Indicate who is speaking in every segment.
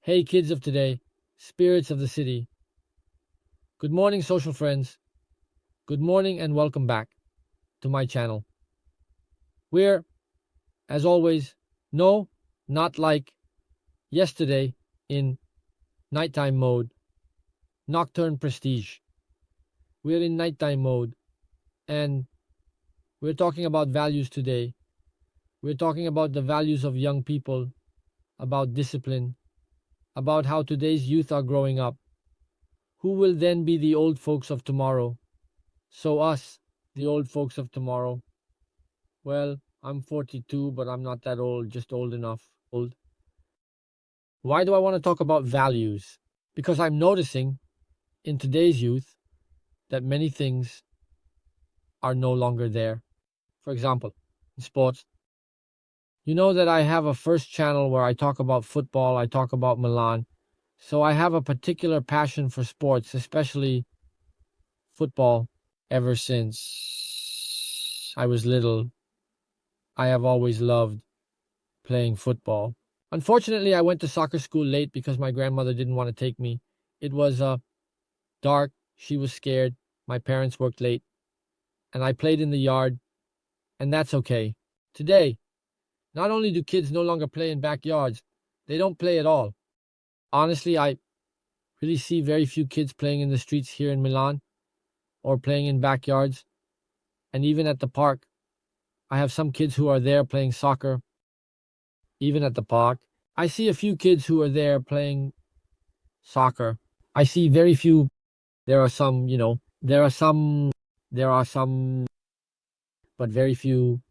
Speaker 1: Hey, kids of today, spirits of the city. Good morning, social friends. Good morning and welcome back to my channel. We're, as always, no, not like yesterday in nighttime mode, nocturne prestige. We're in nighttime mode and we're talking about values today. We're talking about the values of young people, about discipline, about how today's youth are growing up. Who will then be the old folks of tomorrow? So, us, the old folks of tomorrow. Well, I'm 42, but I'm not that old, just old enough. Old. Why do I want to talk about values? Because I'm noticing in today's youth that many things are no longer there. For example, in sports, you know that I have a first channel where I talk about football, I talk about Milan. So I have a particular passion for sports, especially football. Ever since I was little, I have always loved playing football. Unfortunately, I went to soccer school late because my grandmother didn't want to take me. It was dark, she was scared, my parents worked late, and I played in the yard, and that's okay. Today, not only do kids no longer play in backyards, they don't play at all. Honestly, I really see very few kids playing in the streets here in Milan or playing in backyards, and even at the park. I have some kids who are there playing soccer, even at the park. I see a few kids who are there playing soccer. I see very few. There are some, there are some, but very few,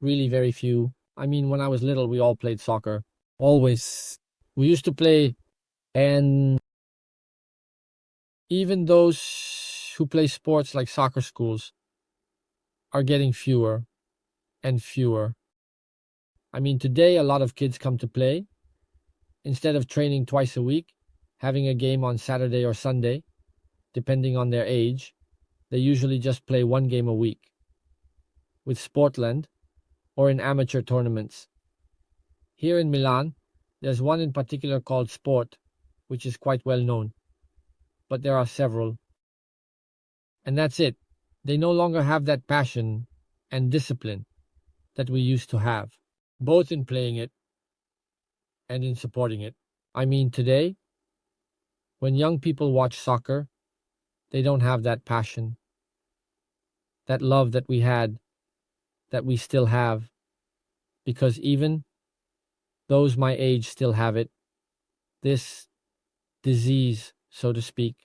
Speaker 1: really very few. I mean, when I was little, we all played soccer. Always. We used to play, and even those who play sports like soccer schools are getting fewer and fewer. I mean, today, a lot of kids come to play. Instead of training twice a week, having a game on Saturday or Sunday, depending on their age, they usually just play one game a week with Sportland or in amateur tournaments. Here in Milan, there's one in particular called Sport, which is quite well known, but there are several. And that's it. They no longer have that passion and discipline that we used to have, both in playing it and in supporting it. I mean, today, when young people watch soccer, they don't have that passion, that love that we had, that we still have, because even those my age still have it. This disease, so to speak,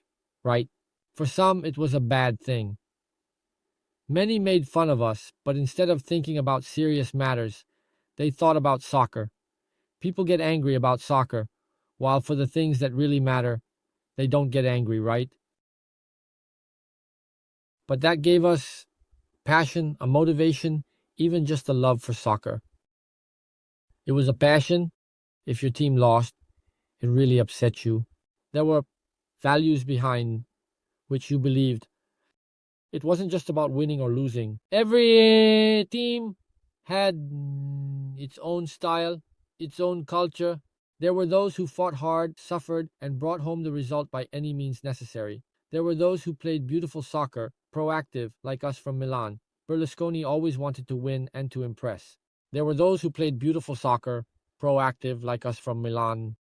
Speaker 1: right? For some, it was a bad thing. Many made fun of us, but instead of thinking about serious matters, they thought about soccer. People get angry about soccer, while for the things that really matter, they don't get angry, right? But that gave us passion, a motivation, even just a love for soccer. It was a passion. If your team lost, it really upset you. There were values behind which you believed. It wasn't just about winning or losing. Every team had its own style, its own culture. There were those who fought hard, suffered, and brought home the result by any means necessary. There were those who played beautiful soccer, proactive, like us from Milan. Berlusconi always wanted to win and to impress. There were those who played beautiful soccer, proactive, like us from Milan.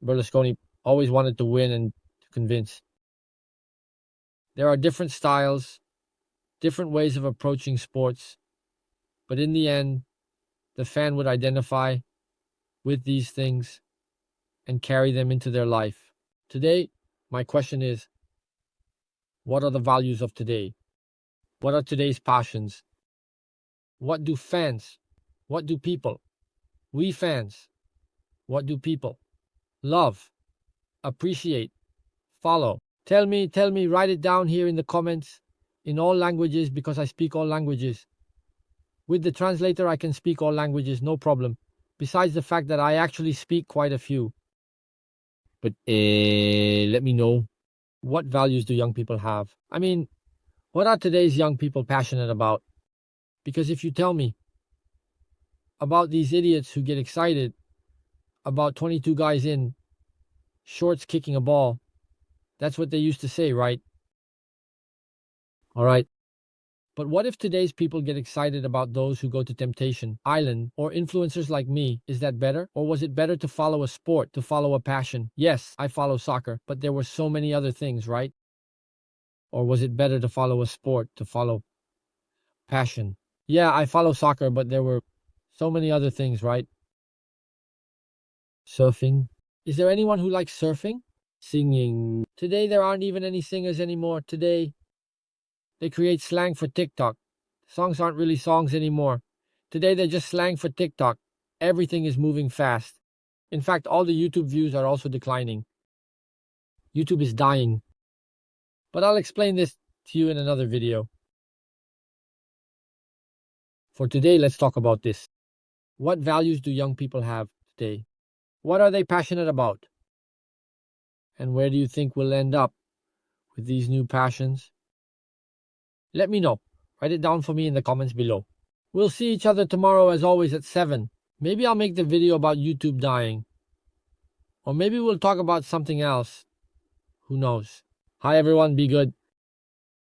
Speaker 1: Berlusconi always wanted to win and to convince. There are different styles, different ways of approaching sports, but in the end, the fan would identify with these things and carry them into their life. Today, my question is, what are the values of today? What are today's passions? What do fans, what do people, we fans, what do people love, appreciate, follow? Tell me, write it down here in the comments in all languages because I speak all languages. With the translator, I can speak all languages, no problem. Besides the fact that I actually speak quite a few. But let me know, what values do young people have? I mean, what are today's young people passionate about? Because if you tell me about these idiots who get excited about 22 guys in shorts kicking a ball. That's what they used to say, right? All right. But what if today's people get excited about those who go to Temptation Island or influencers like me? Is that better? Or was it better to follow a sport, to follow a passion? Yes, I follow soccer, but there were so many other things, right? Or was it better to follow a sport, to follow passion? Yeah, I follow soccer, but there were so many other things, right? Surfing. Is there anyone who likes surfing? Singing. Today there aren't even any singers anymore. Today they create slang for TikTok. Songs aren't really songs anymore. Today they're just slang for TikTok. Everything is moving fast. In fact, all the YouTube views are also declining. YouTube is dying. But I'll explain this to you in another video. For today, let's talk about this. What values do young people have today? What are they passionate about? And where do you think we'll end up with these new passions? Let me know. Write it down for me in the comments below. We'll see each other tomorrow as always at 7. Maybe I'll make the video about YouTube dying. Or maybe we'll talk about something else. Who knows? Hi everyone, be good.